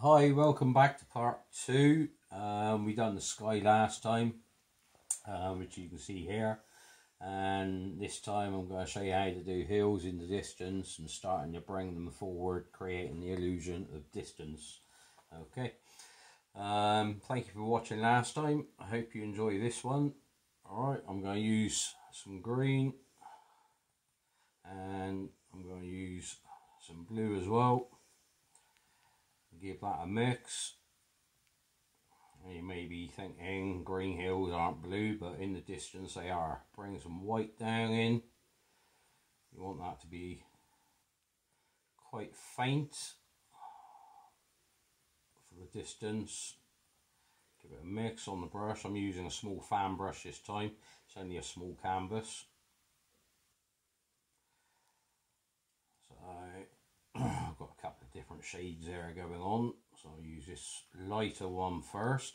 Hi, welcome back to part two. We done the sky last time, which you can see here, and this time I'm going to show you how to do hills in the distance and starting to bring them forward, creating the illusion of distance. Okay. Thank you for watching last time. I hope you enjoy this one. Alright, I'm going to use some green and I'm going to use some blue as well. Give that a mix. You may be thinking green hills aren't blue, but in the distance they are. Bring some white down in. You want that to be quite faint for the distance. Give it a mix on the brush. I'm using a small fan brush this time. It's only a small canvas. So I've got a couple of different shades there going on. So I'll use this lighter one first.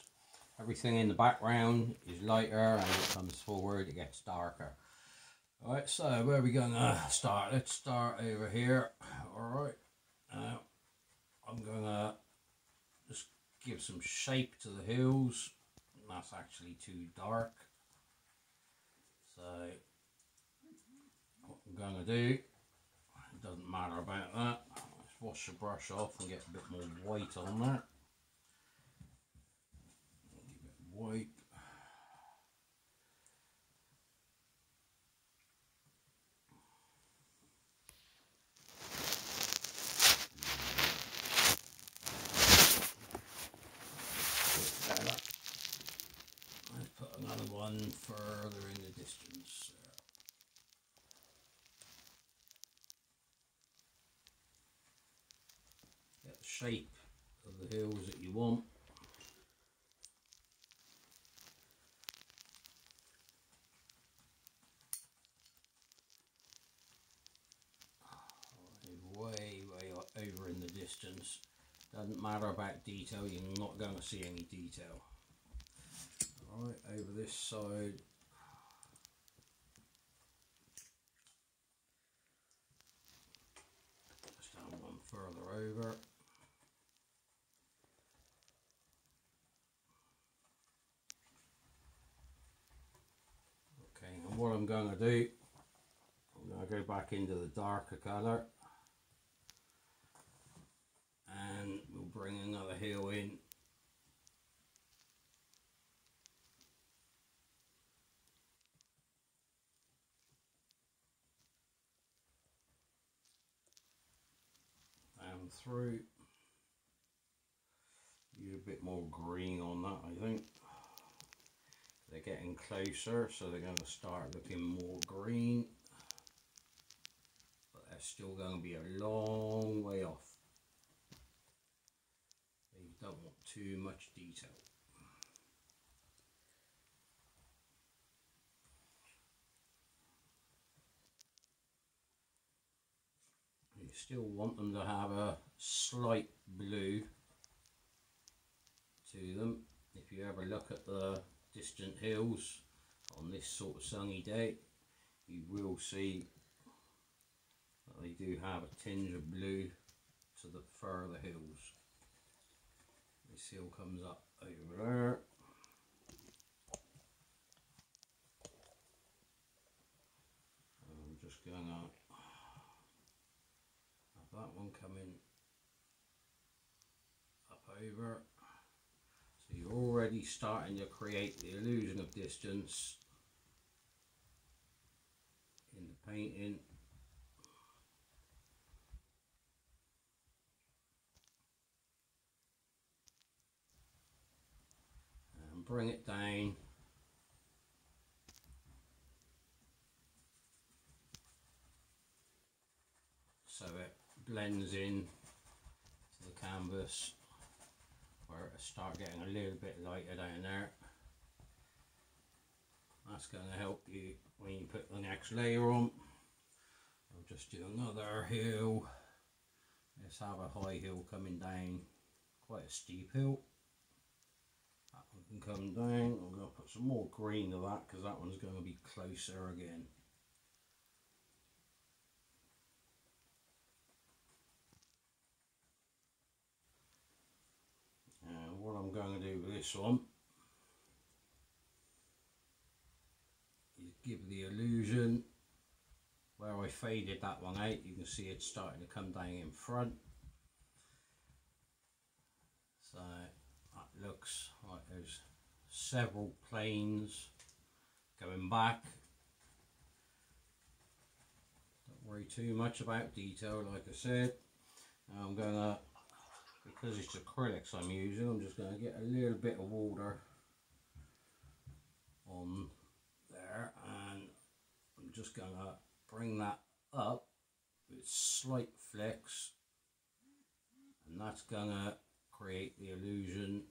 Everything in the background is lighter, and as it comes forward it gets darker. Alright, so where are we going to start? Let's start over here. Alright, now I'm going to just give some shape to the hills. That's actually too dark. So what I'm going to do, it doesn't matter about that. Let's wash the brush off and get a bit more white on there. White. Let's put another one further in the distance. Get the shape of the hills that you want. Way over in the distance. Doesn't matter about detail, you're not going to see any detail. Alright, over this side. Just down one further over. Okay, and what I'm going to do, I'm going to go back into the darker colour. And we'll bring another hill in. Down through. Use a bit more green on that, I think. They're getting closer, so they're going to start looking more green. But they're still going to be a long way off. You don't want too much detail. You still want them to have a slight blue to them. If you ever look at the distant hills on this sort of sunny day, you will see that they do have a tinge of blue to the further hills. This hill comes up over there. I'm just going to have that one coming up over. So you're already starting to create the illusion of distance in the painting. And bring it down. So it blends in to the canvas, where it'll start getting a little bit lighter down there. That's going to help you when you put the next layer on. I'll just do another hill. Let's have a high hill coming down, quite a steep hill. That one can come down. I'm going to put some more green to that because that one's going to be closer again. this one is give the illusion where I faded that one out, you can see it's starting to come down in front. So that looks like there's several planes going back. Don't worry too much about detail, like I said. Now I'm going to, because it's acrylics I'm using, I'm just going to get a little bit of water on there, and I'm just going to bring that up with slight flicks, and that's going to create the illusion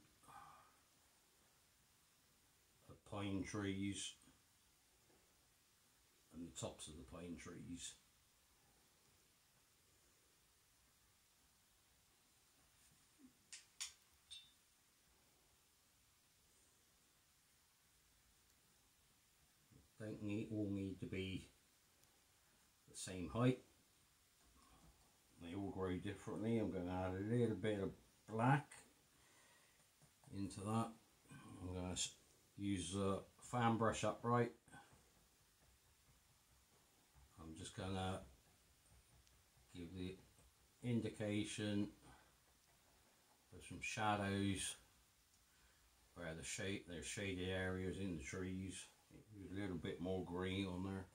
of pine trees and the tops of the pine trees. Don't all need to be the same height. They all grow differently. I'm going to add a little bit of black into that. I'm going to use the fan brush upright. I'm just going to give the indication of some shadows where there's shaded areas in the trees. Use a little bit more green on there.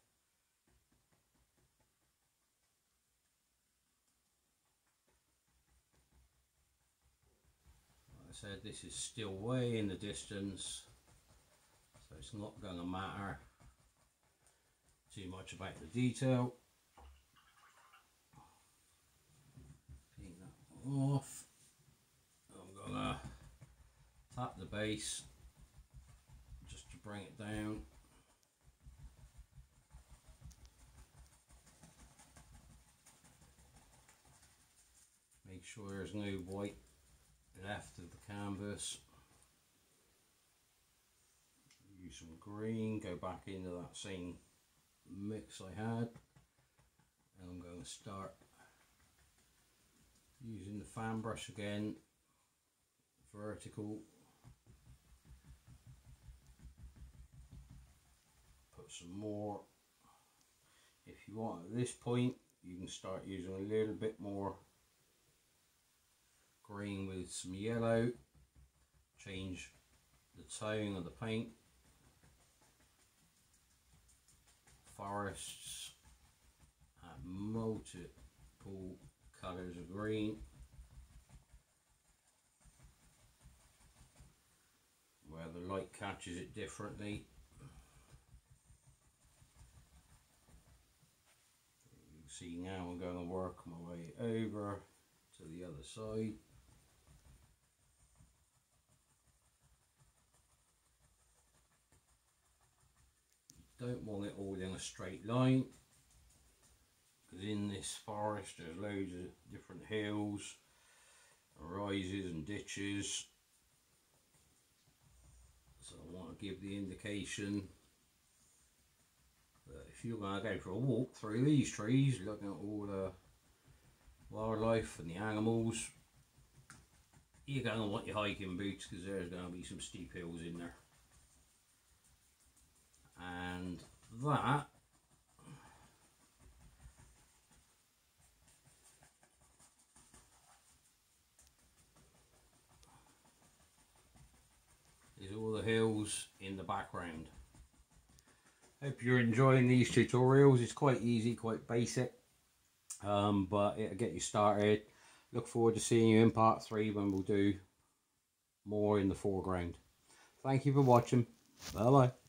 Like I said, this is still way in the distance, so it's not going to matter too much about the detail. Take that off. I'm going to tap the base just to bring it down. Make sure there's no white left of the canvas. Use some green, go back into that same mix I had, and I'm going to start using the fan brush again, vertical. Put some more. If you want at this point, you can start using a little bit more green with some yellow, change the tone of the paint. Forests have multiple colours of green, where the light catches it differently. You can see now I'm going to work my way over to the other side. Don't want it all in a straight line, because in this forest there's loads of different hills, rises and ditches, so I want to give the indication that if you're going to go for a walk through these trees, looking at all the wildlife and the animals, you're going to want your hiking boots, because there's going to be some steep hills in there. And that is all the hills in the background. Hope you're enjoying these tutorials. It's quite easy, quite basic, but it'll get you started. Look forward to seeing you in part 3 when we'll do more in the foreground. Thank you for watching. Bye bye.